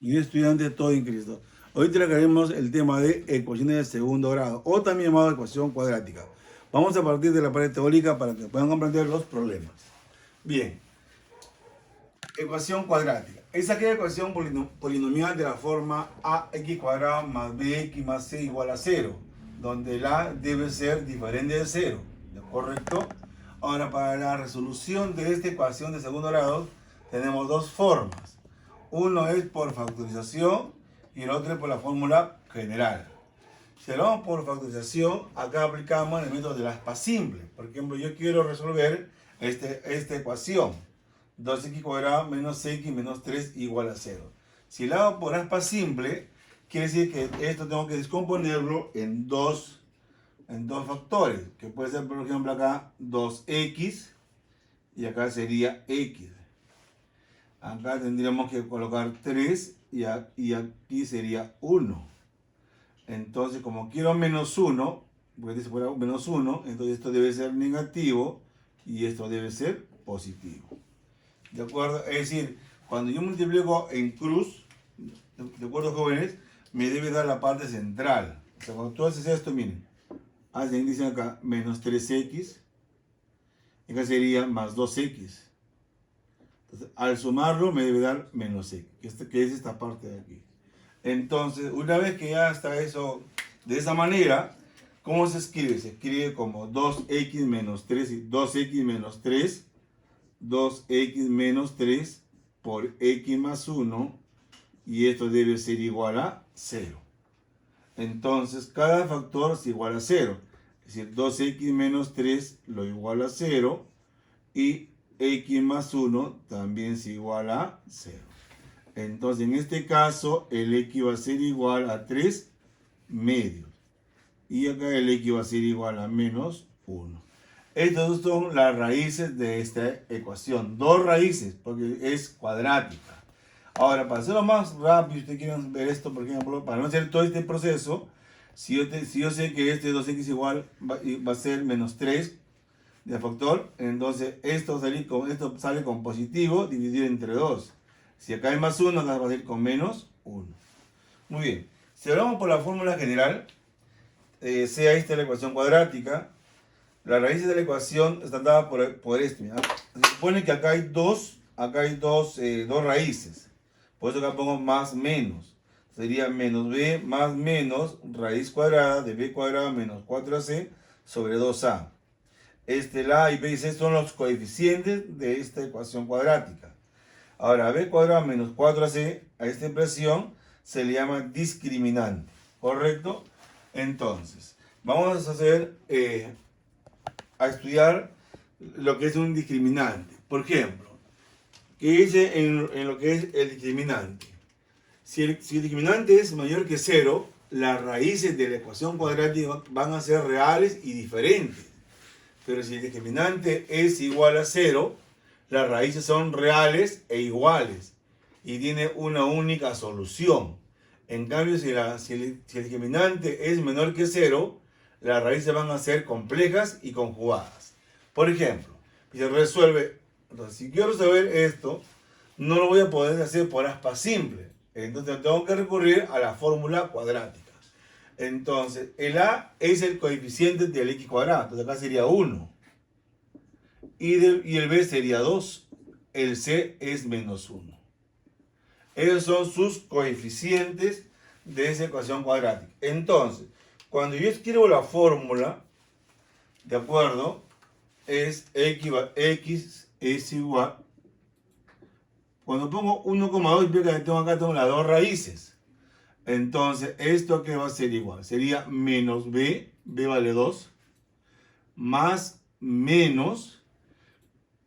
Y estudiante todo en Cristo. Hoy trataremos el tema de ecuaciones de segundo grado, o también llamado ecuación cuadrática. Vamos a partir de la parte teórica para que puedan comprender los problemas. Bien, ecuación cuadrática. Es aquella ecuación polinomial de la forma ax cuadrado más bx más c igual a 0, donde la debe ser diferente de 0, ¿de correcto? Ahora, para la resolución de esta ecuación de segundo grado, tenemos dos formas. Uno es por factorización y el otro es por la fórmula general. Si hablamos por factorización, acá aplicamos el método de la aspa simple. Por ejemplo, yo quiero resolver esta ecuación. 2x cuadrado menos x menos 3 igual a 0. Si lo hago por aspa simple, quiere decir que esto tengo que descomponerlo en dos factores, que puede ser, por ejemplo, acá 2x y acá sería x. Acá tendríamos que colocar 3 y aquí sería 1. Entonces, como quiero menos 1, porque dice fuera menos 1, entonces esto debe ser negativo y esto debe ser positivo. ¿De acuerdo? Es decir, cuando yo multiplico en cruz, ¿de acuerdo, jóvenes? Me debe dar la parte central. O sea, cuando tú haces esto, miren, dicen acá menos 3x, acá sería más 2x. Entonces, al sumarlo me debe dar menos x, que es esta parte de aquí. Entonces, una vez que ya está eso de esa manera, ¿cómo se escribe? Se escribe como 2x menos 3, 2x menos 3, 2x menos 3 por x más 1, y esto debe ser igual a 0. Entonces, cada factor es igual a 0. Es decir, 2x menos 3 lo igual a 0, y x más 1 también es igual a 0. Entonces, en este caso, el x va a ser igual a 3 medios. Y acá el x va a ser igual a menos 1. Estas son las raíces de esta ecuación. Dos raíces, porque es cuadrática. Ahora, para hacerlo más rápido, si ustedes quieren ver esto, por ejemplo, para no hacer todo este proceso, si yo sé que este 2x igual va a ser menos 3 de factor, entonces esto sale con positivo dividido entre 2. Si acá hay más 1, acá va a salir con menos 1. Muy bien. Si hablamos por la fórmula general, sea esta la ecuación cuadrática, las raíces de la ecuación están dadas por esto. ¿Ya? Se supone que acá hay dos raíces. Por eso acá pongo más menos. Sería menos b más menos raíz cuadrada de b cuadrada menos 4ac sobre 2a. La A y B y C son los coeficientes de esta ecuación cuadrática. Ahora, b cuadrado menos 4ac, a esta expresión se le llama discriminante. ¿Correcto? Entonces, vamos a estudiar lo que es un discriminante. Por ejemplo, ¿qué dice en lo que es el discriminante? Si el discriminante es mayor que 0, las raíces de la ecuación cuadrática van a ser reales y diferentes. Pero si el discriminante es igual a 0, las raíces son reales e iguales y tiene una única solución. En cambio, si el discriminante es menor que 0, las raíces van a ser complejas y conjugadas. Por ejemplo, si se resuelve, entonces si quiero resolver esto, no lo voy a poder hacer por aspa simple. Entonces tengo que recurrir a la fórmula cuadrática. Entonces, el a es el coeficiente del x cuadrado. Entonces acá sería 1. Y el b sería 2. El c es menos 1. Esos son sus coeficientes de esa ecuación cuadrática. Entonces, cuando yo escribo la fórmula, ¿de acuerdo? Es x es igual. Cuando pongo 1,2, implica que tengo las dos raíces. Entonces, ¿esto qué va a ser igual? Sería menos b vale 2, más menos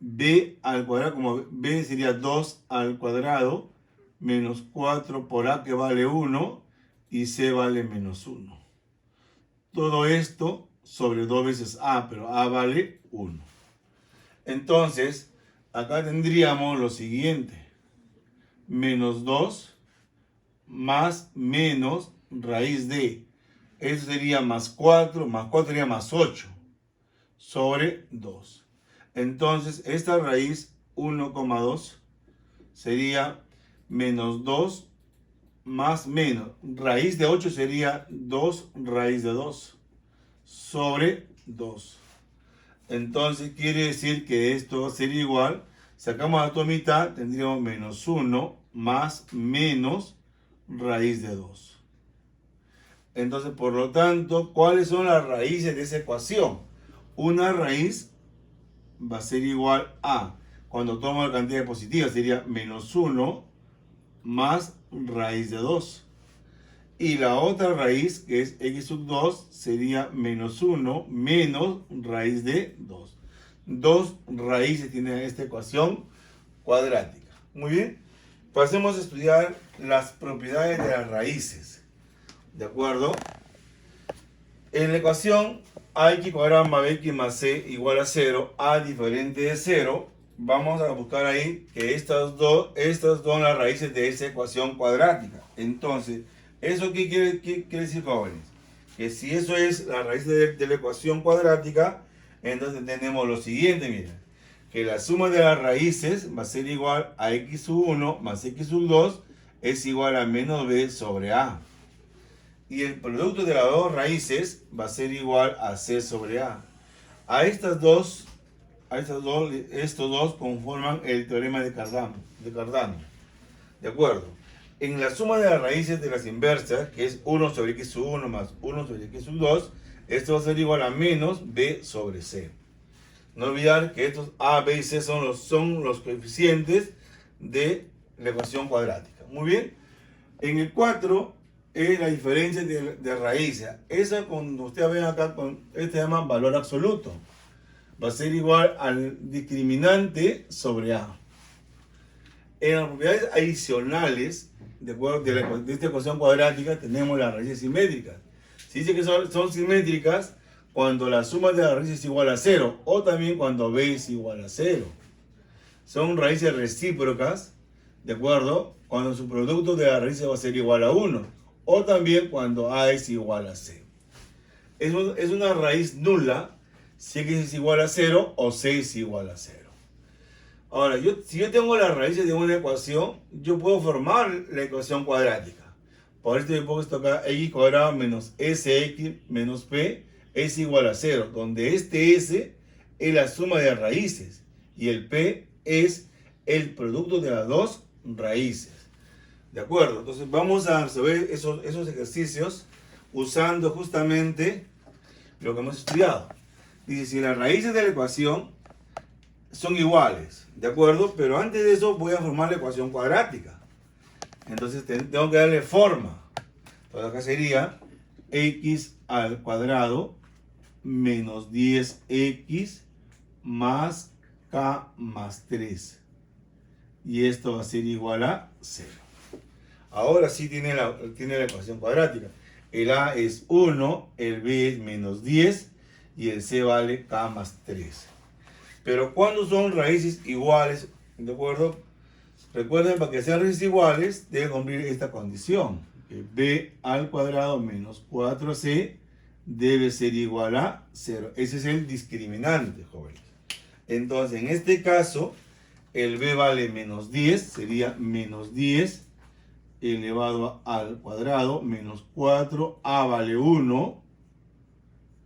b al cuadrado, como b sería 2 al cuadrado, menos 4 por a que vale 1, y c vale menos 1. Todo esto sobre 2 veces a, pero a vale 1. Entonces, acá tendríamos lo siguiente. Menos 2 más menos raíz de. Eso sería más 4 sería más 8 sobre 2. Entonces, esta raíz 1,2 sería menos 2 más menos. Raíz de 8 sería 2 raíz de 2 sobre 2. Entonces quiere decir que esto va a ser igual. Sacamos a tu mitad, tendríamos menos 1 más menos raíz de 2. Entonces, por lo tanto, ¿cuáles son las raíces de esa ecuación? Una raíz va a ser igual a, cuando tomo la cantidad positiva, sería menos 1 más raíz de 2. Y la otra raíz, que es x sub 2, sería menos 1 menos raíz de 2. Dos raíces tiene esta ecuación cuadrática. Muy bien. Pasemos a estudiar las propiedades de las raíces. ¿De acuerdo? En la ecuación ax cuadrado más bx más c igual a 0, a diferente de 0, vamos a buscar ahí que estas dos son las raíces de esa ecuación cuadrática. Entonces, ¿eso qué quiere decir, jóvenes? Que si eso es la raíz de la ecuación cuadrática, entonces tenemos lo siguiente, miren. Que la suma de las raíces va a ser igual a x sub 1 más x sub 2 es igual a menos b sobre a. Y el producto de las dos raíces va a ser igual a c sobre a. Estos dos conforman el teorema de Cardano. ¿De acuerdo? En la suma de las raíces de las inversas, que es 1 sobre x sub 1 más 1 sobre x sub 2, esto va a ser igual a menos b sobre c. No olvidar que estos a, b y c son los coeficientes de la ecuación cuadrática. Muy bien. En el 4 es la diferencia de raíces. Esa, cuando ustedes ven acá, este se llama valor absoluto. Va a ser igual al discriminante sobre a. En las propiedades adicionales de esta ecuación cuadrática tenemos las raíces simétricas. Se dice que son simétricas cuando la suma de las raíces es igual a 0 o también cuando b es igual a 0. Son raíces recíprocas, ¿de acuerdo? Cuando su producto de las raíces va a ser igual a 1 o también cuando a es igual a c. Es una raíz nula si x es igual a 0 o c es igual a 0. Ahora, si yo tengo las raíces de una ecuación, yo puedo formar la ecuación cuadrática. Por esto yo puedo tocar x cuadrado menos sx menos p es igual a 0, donde este s es la suma de raíces y el p es el producto de las dos raíces. ¿De acuerdo? Entonces vamos a resolver esos ejercicios usando justamente lo que hemos estudiado. Dice, si las raíces de la ecuación son iguales, ¿de acuerdo? Pero antes de eso voy a formar la ecuación cuadrática. Entonces tengo que darle forma. Entonces acá sería x al cuadrado menos 10x más k más 3. Y esto va a ser igual a 0. Ahora sí tiene la ecuación cuadrática. El a es 1, el b es menos 10 y el c vale k más 3. Pero cuando son raíces iguales, ¿de acuerdo? Recuerden, para que sean raíces iguales, debe cumplir esta condición. Que b al cuadrado menos 4c debe ser igual a 0. Ese es el discriminante, jóvenes. Entonces, en este caso, el b vale menos 10, sería menos 10 elevado al cuadrado, menos 4, a vale 1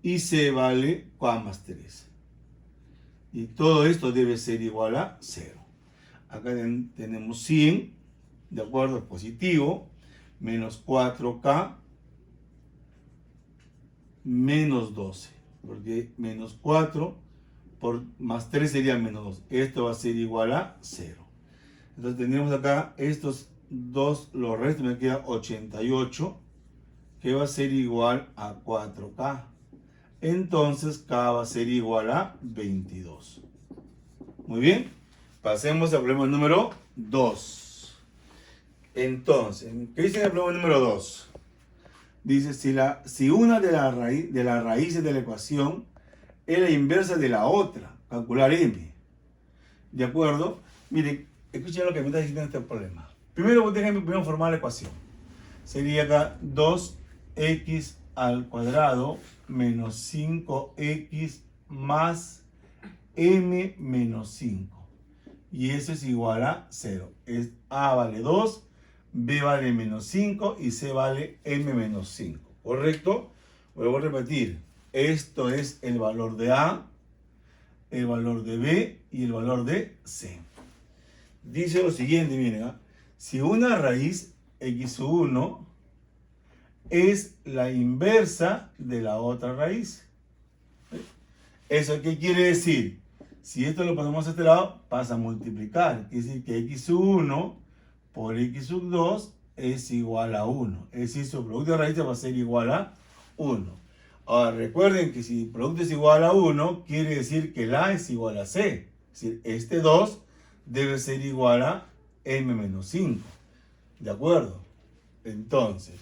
y c vale k más 3. Y todo esto debe ser igual a 0. Acá tenemos 100, de acuerdo, positivo, menos 4k, menos 12. Porque menos 4 por más 3 sería menos 2. Esto va a ser igual a 0. Entonces tenemos acá estos dos, los restos me queda 88, que va a ser igual a 4k. Entonces K va a ser igual a 22. Muy bien. Pasemos al problema número 2. Entonces, ¿qué dice el problema número 2? Dice, si una de las raíces de la ecuación es la inversa de la otra, calcular m. ¿De acuerdo? Miren, escuchen lo que me está diciendo este problema. Primero, déjenme formar la ecuación. Sería acá 2x al cuadrado menos 5x más m menos 5. Y eso es igual a 0. A vale 2, B vale menos 5 y C vale M menos 5. ¿Correcto? Vuelvo a repetir. Esto es el valor de A, el valor de B y el valor de C. Dice lo siguiente, miren, ¿eh? Si una raíz x1 es la inversa de la otra raíz. ¿Eso qué quiere decir? Si esto lo pasamos a este lado, pasa a multiplicar. Quiere decir que x1 por x2 es igual a 1. Es decir, su producto de raíces va a ser igual a 1. Ahora, recuerden que si el producto es igual a 1, quiere decir que el A es igual a C. Es decir, este 2 debe ser igual a M menos 5. ¿De acuerdo? Entonces,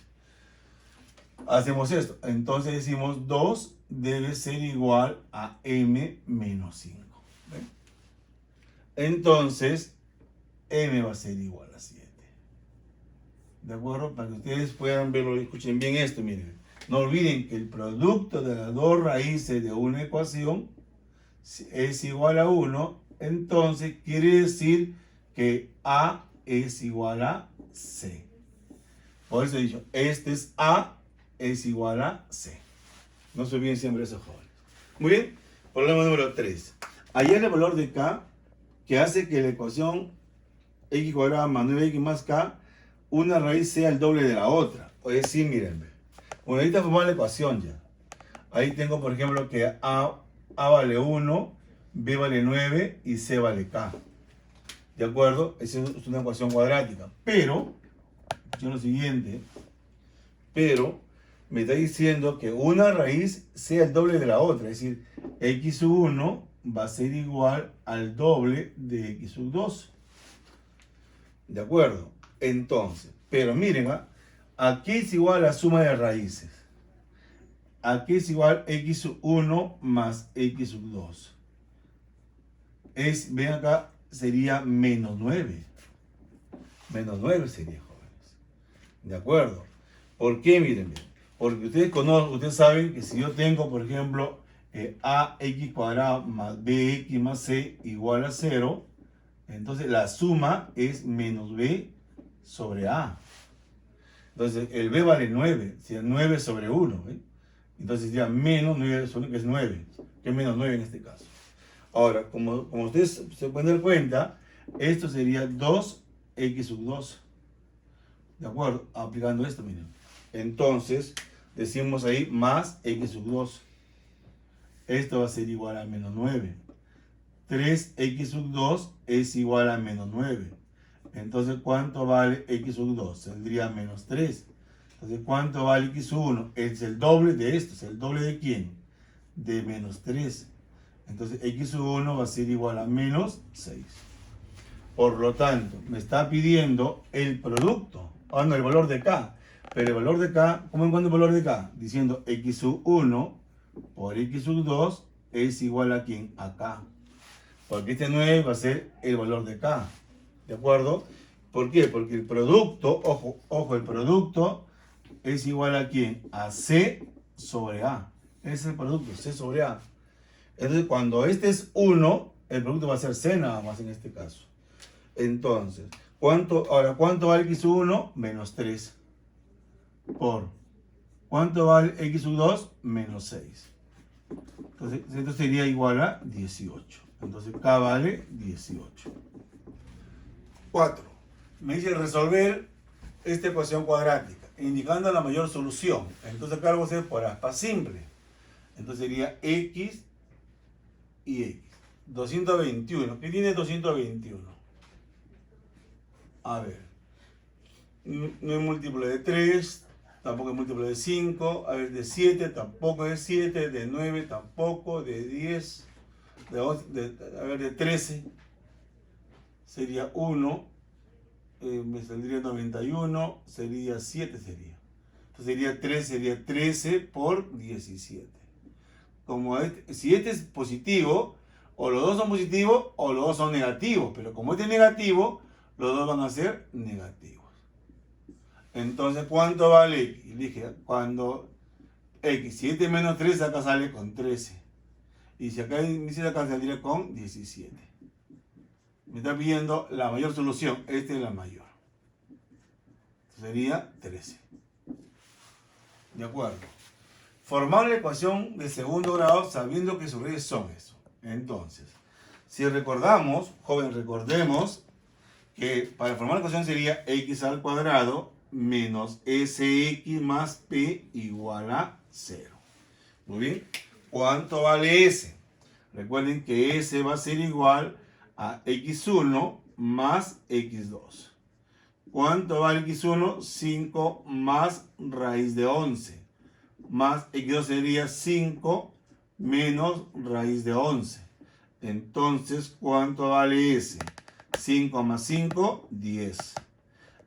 hacemos esto. Entonces decimos 2 debe ser igual a M menos 5. ¿Ven? Entonces, M va a ser igual a 7. ¿De acuerdo? Para que ustedes puedan verlo y escuchen bien esto, miren. No olviden que el producto de las dos raíces de una ecuación es igual a 1. Entonces, quiere decir que A es igual a C. Por eso he dicho, este es A es igual a C. No se olviden siempre esos jóvenes. Muy bien, problema número 3. Hallar el valor de K que hace que la ecuación x cuadrada más 9x más K, una raíz sea el doble de la otra. O es decir, miren, bueno, ahorita formar la ecuación ya. Ahí tengo, por ejemplo, que A vale 1, B vale 9 y C vale K. ¿De acuerdo? Esa es una ecuación cuadrática. Pero, yo lo siguiente, pero me está diciendo que una raíz sea el doble de la otra. Es decir, x1 va a ser igual al doble de x2. ¿De acuerdo? Entonces, pero miren, aquí es igual a la suma de raíces. Aquí es igual x1 más x2. Ven acá, sería menos 9. Menos 9 sería, jóvenes. ¿De acuerdo? ¿Por qué? Miren, porque ustedes saben que si yo tengo, por ejemplo, ax cuadrado más bx más c igual a 0, entonces la suma es menos b sobre a. Entonces el b vale 9, si es 9 sobre 1. Entonces sería menos 9 sobre 1, que es 9, que es menos 9 en este caso. Ahora, como ustedes se pueden dar cuenta, esto sería 2x sub 2. ¿De acuerdo? Aplicando esto, miren. Entonces, decimos ahí más x sub 2. Esto va a ser igual a menos 9. 3x sub 2 es igual a menos 9. Entonces, ¿cuánto vale x sub 2? Saldría menos 3. Entonces, ¿cuánto vale x sub 1? Es el doble de esto. ¿Es el doble de quién? De menos 3. Entonces, x sub 1 va a ser igual a menos 6. Por lo tanto, me está pidiendo el producto. Ah, no, el valor de K. Pero el valor de K, ¿cómo encuentro el valor de K? Diciendo x sub 1 por x sub 2 es igual a ¿quién? A K. Porque este 9 va a ser el valor de K. ¿De acuerdo? ¿Por qué? Porque el producto, ojo, el producto es igual a ¿quién? A C sobre A. Ese es el producto, C sobre A. Entonces, cuando este es 1, el producto va a ser C nada más en este caso. Entonces, ¿cuánto vale x sub 1? Menos 3. Por, ¿cuánto vale x sub 2? Menos 6. Entonces, esto sería igual a 18. Entonces, K vale 18. 4. Me dice resolver esta ecuación cuadrática, indicando la mayor solución. Entonces, acá lo voy a hacer por aspa simple. Entonces, sería x y x. 221. ¿Qué tiene 221? A ver. No es múltiplo de 3, tampoco es múltiplo de 5. A ver, de 7 tampoco es 7. De 9 tampoco. De 10. De 13 sería 1. Me saldría 91. Sería 7. Sería. Entonces sería 13 por 17. Como si este es positivo, o los dos son positivos o los dos son negativos. Pero como este es negativo, los dos van a ser negativos. Entonces, ¿cuánto vale x? Dije, cuando x, si este es menos 3, acá sale con 13. Y si acá dice acá saldría con 17. Me está pidiendo la mayor solución. Esta es la mayor. Sería 13. ¿De acuerdo? Formar la ecuación de segundo grado sabiendo que sus raíces son eso. Entonces, si recordamos, joven, recordemos que para formar la ecuación sería x al cuadrado menos sx más p igual a 0. Muy bien. ¿Cuánto vale s? Recuerden que s va a ser igual a x1 más x2. ¿Cuánto vale x1? 5 más raíz de 11. Más x2 sería 5 menos raíz de 11. Entonces, ¿cuánto vale s? 5 más 5, 10.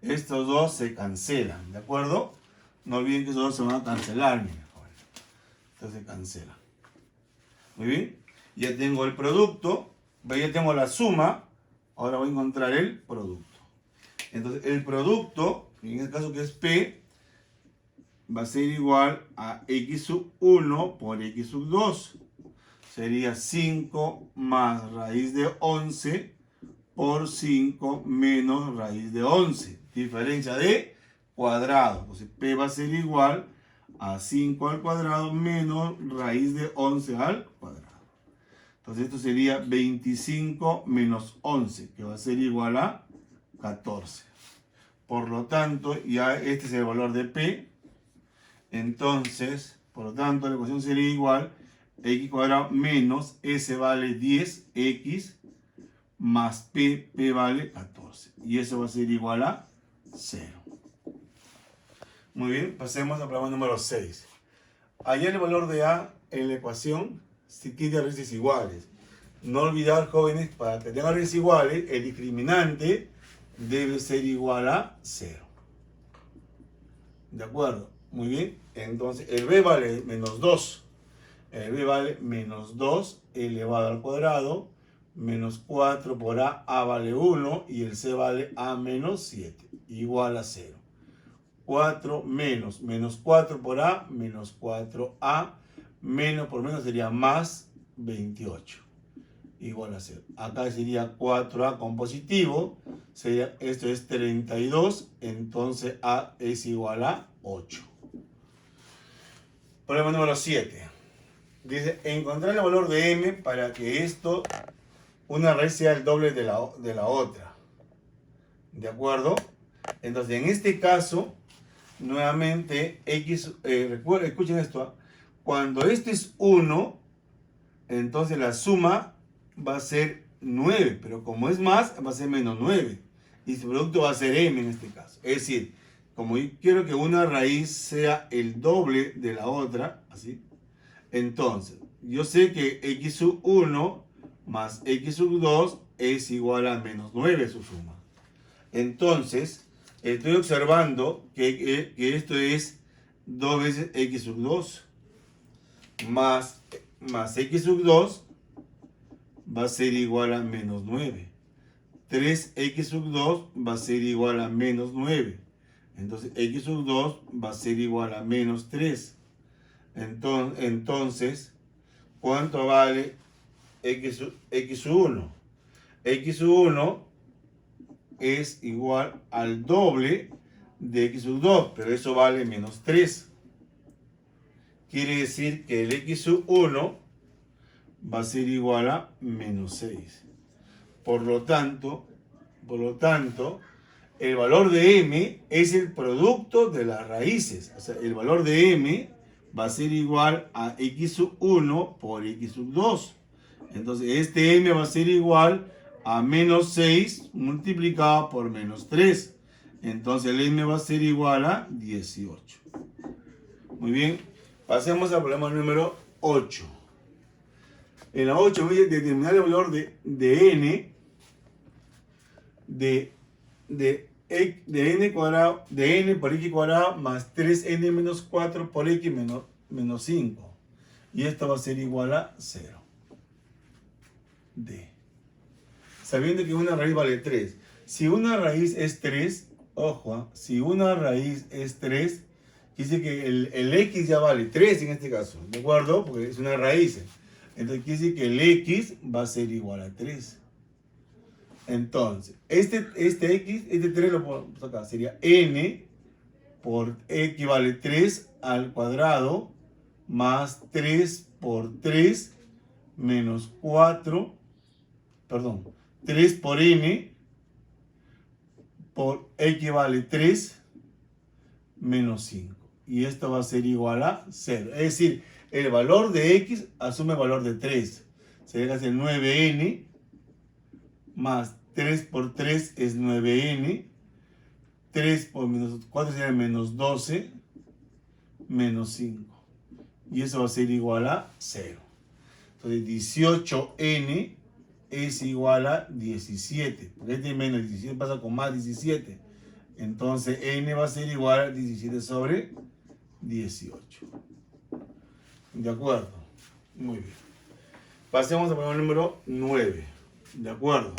Estos dos se cancelan, ¿de acuerdo? No olviden que estos dos se van a cancelar, miren. Esto se cancela. Muy bien. Ya tengo el producto, ya tengo la suma. Ahora voy a encontrar el producto. Entonces, el producto, en este caso que es P, va a ser igual a x sub 1 por x sub 2. Sería 5 más raíz de 11 por 5 menos raíz de 11. Diferencia de cuadrado. Entonces, P va a ser igual a 5 al cuadrado menos raíz de 11 al cuadrado. Entonces, esto sería 25 menos 11, que va a ser igual a 14. Por lo tanto, ya este es el valor de P. Entonces, por lo tanto, la ecuación sería igual a x cuadrado menos s vale 10x más p vale 14. Y eso va a ser igual a 0. Muy bien, pasemos al problema número 6. Hallar el valor de a en la ecuación si tiene raíces iguales. No olvidar, jóvenes, para que tenga raíces iguales, el discriminante debe ser igual a 0. ¿De acuerdo? Muy bien. Entonces, el b vale menos 2. El b vale menos 2 elevado al cuadrado. Menos 4 por a vale 1. Y el c vale a menos 7. Igual a 0. 4 menos 4 por a, menos 4a. Menos por menos sería más 28. Igual a 0. Acá sería 4a con positivo. Sería, esto es 32. Entonces a es igual a 8. Problema número 7. Dice, encontrar el valor de m para que esto, una raíz sea el doble de la otra. ¿De acuerdo? Entonces, en este caso, nuevamente, x, escuchen esto, cuando este es 1, entonces la suma va a ser 9, pero como es más, va a ser menos 9. Y su producto va a ser m en este caso. Es decir, como yo quiero que una raíz sea el doble de la otra, así, entonces, yo sé que x sub 1 más x sub 2 es igual a menos 9 su suma. Entonces, estoy observando que esto es 2 veces x sub 2 más x sub 2 va a ser igual a menos 9. 3x sub 2 va a ser igual a menos 9. Entonces, x sub 2 va a ser igual a menos 3. Entonces, ¿cuánto vale x sub 1? X sub 1 es igual al doble de x sub 2, pero eso vale menos 3. Quiere decir que el x sub 1 va a ser igual a menos 6. Por lo tanto, el valor de m es el producto de las raíces. O sea, el valor de m va a ser igual a x sub 1 por x sub 2. Entonces, este m va a ser igual a menos 6 multiplicado por menos 3. Entonces, el m va a ser igual a 18. Muy bien. Pasemos al problema número 8. En la 8 voy a determinar el valor de n de n cuadrado, de n por x cuadrado más 3n menos 4 por x menos 5. Y esto va a ser igual a 0. D. Sabiendo que una raíz vale 3. Si una raíz es 3, ojo, si una raíz es 3, dice que el x ya vale 3 en este caso, ¿de acuerdo? Porque es una raíz. Entonces quiere decir que el x va a ser igual a 3. Entonces, este 3 lo ponemos acá, sería n por x vale 3 al cuadrado más 3 por 3 menos 4, perdón, 3 por n por x vale 3 menos 5. Y esto va a ser igual a 0. Es decir, el valor de x asume el valor de 3. Sería que hace 9n más 3 por 3 es 9n. 3 por menos 4 sería menos 12 menos 5. Y eso va a ser igual a 0. Entonces 18n es igual a 17. Porque este menos 17 pasa con más 17. Entonces n va a ser igual a 17 sobre 18. ¿De acuerdo? Muy bien. Pasemos al problema número 9. ¿De acuerdo?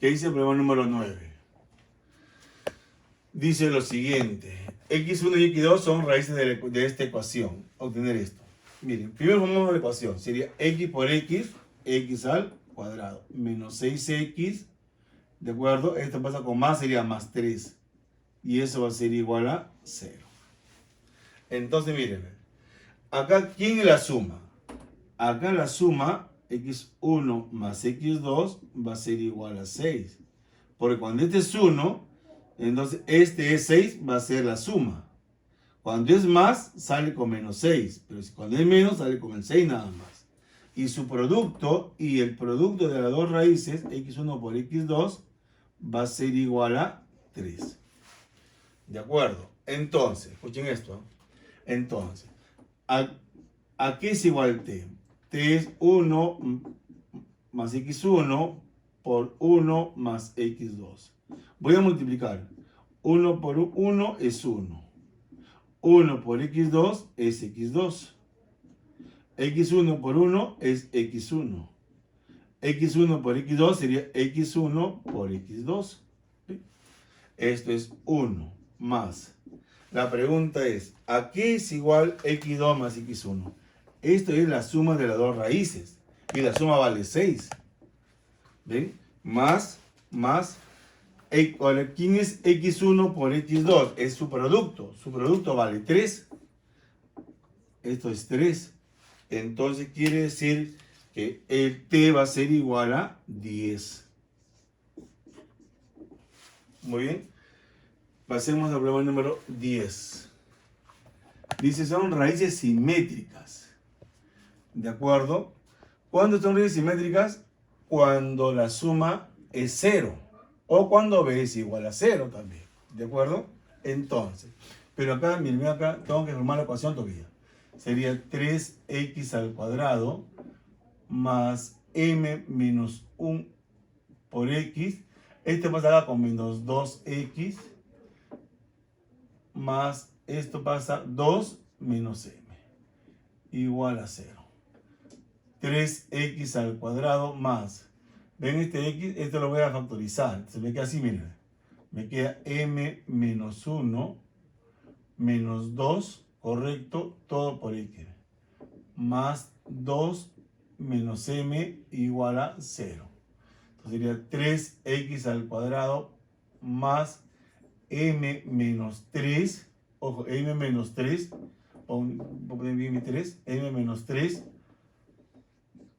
¿Qué dice el problema número 9? Dice lo siguiente. x1 y x2 son raíces de esta ecuación. Obtener esto. Miren, primero formamos la ecuación. Sería x por x, x al cuadrado. Menos 6x. ¿De acuerdo? Esto pasa con más, sería más 3. Y eso va a ser igual a 0. Entonces, miren. Acá, ¿quién es la suma? Acá la suma, x1 más x2 va a ser igual a 6. Porque cuando este es 1, entonces este es 6, va a ser la suma. Cuando es más, sale con menos 6. Pero cuando es menos, sale con el 6 nada más. Y su producto, y el producto de las dos raíces, x1 por x2, va a ser igual a 3. ¿De acuerdo? Entonces, escuchen esto. Entonces, ¿a qué es igual t? T es 1 más x1 por 1 más x2. Voy a multiplicar. 1 por 1 es 1. 1 por x2 es x2. x1 por 1 es x1. x1 por x2 sería x1 por x2. ¿Sí? Esto es 1 más. La pregunta es, ¿a qué es igual x2 más x1? Esto es la suma de las dos raíces. Y la suma vale 6. ¿Ven? Más. Ahora, ¿quién es x1 por x2? Es su producto. Su producto vale 3. Esto es 3. Entonces quiere decir que el t va a ser igual a 10. Muy bien. Pasemos al problema número 10. Dice, son raíces simétricas. ¿De acuerdo? ¿Cuándo son raíces simétricas? Cuando la suma es 0. O cuando b es igual a 0 también. ¿De acuerdo? Entonces, pero acá, miren, acá tengo que formar la ecuación todavía. Sería 3x al cuadrado más m menos 1 por x. Este pasa acá con menos 2x más esto pasa 2 menos m igual a 0. 3x al cuadrado más, ven este x, esto lo voy a factorizar, se me queda así, miren, me queda m menos 1 menos 2, correcto, todo por x, más 2 menos m igual a 0. Entonces sería 3x al cuadrado más m menos 3, ojo, m menos 3, poner bien mi 3, m menos 3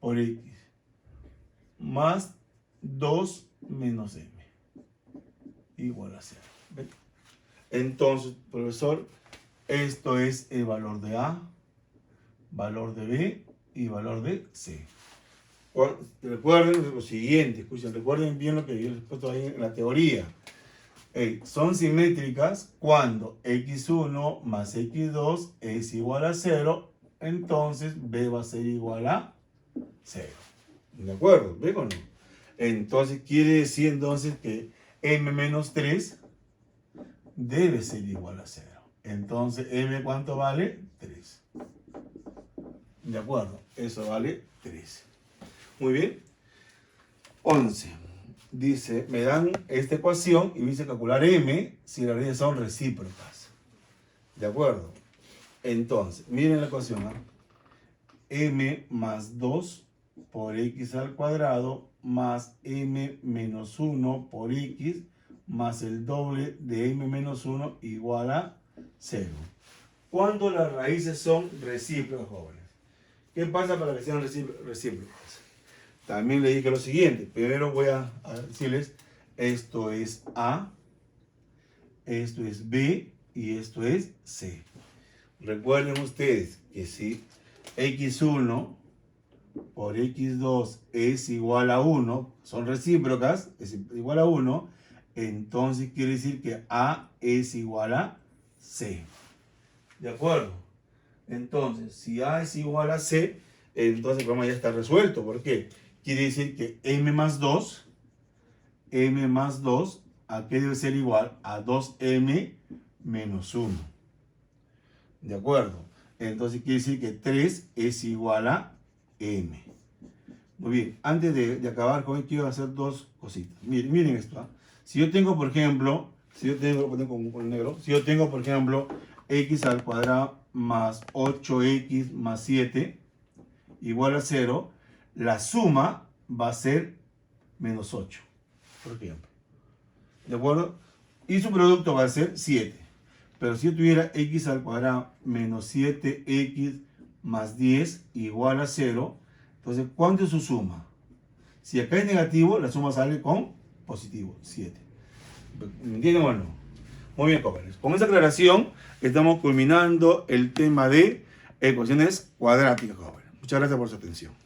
por x, más 2 menos m, igual a 0. ¿Ven? Entonces, profesor, esto es el valor de A, valor de B y valor de C. Recuerden lo siguiente, escuchen, recuerden bien lo que yo les he puesto ahí en la teoría. Son simétricas cuando x1 más x2 es igual a 0, entonces b va a ser igual a 0. ¿De acuerdo? ¿Ven o no? Entonces quiere decir entonces que m menos 3 debe ser igual a 0. Entonces m ¿cuánto vale? 3. ¿De acuerdo? Eso vale 3. Muy bien. 11. Dice, me dan esta ecuación y me dice calcular m si las raíces son recíprocas. ¿De acuerdo? Entonces, miren la ecuación. M más 2 por x al cuadrado más m menos 1 por x más el doble de m menos 1 igual a 0. Cuando las raíces son recíprocas, jóvenes. ¿Qué pasa para que sean recíprocas? También le dije lo siguiente. Primero voy a decirles, esto es A, esto es B y esto es C. Recuerden ustedes que si x1 por x2 es igual a 1, son recíprocas, es igual a 1, entonces quiere decir que A es igual a C. ¿De acuerdo? Entonces, si A es igual a C, entonces el problema ya está resuelto. ¿Por qué? Quiere decir que m más 2, ¿a qué debe ser igual? A 2m menos 1. ¿De acuerdo? Entonces quiere decir que 3 es igual a m. Muy bien, antes de acabar con esto, quiero hacer dos cositas. Miren esto. ¿eh? Si yo tengo, por ejemplo, si yo tengo por ejemplo, x al cuadrado más 8x más 7 igual a 0, la suma va a ser menos 8, por ejemplo. ¿De acuerdo? Y su producto va a ser 7. Pero si yo tuviera x al cuadrado menos 7x más 10 igual a 0, entonces, ¿cuánto es su suma? Si acá es negativo, la suma sale con positivo, 7. ¿Me entienden o no? Muy bien, jóvenes. Con esa aclaración, estamos culminando el tema de ecuaciones cuadráticas, jóvenes. Muchas gracias por su atención.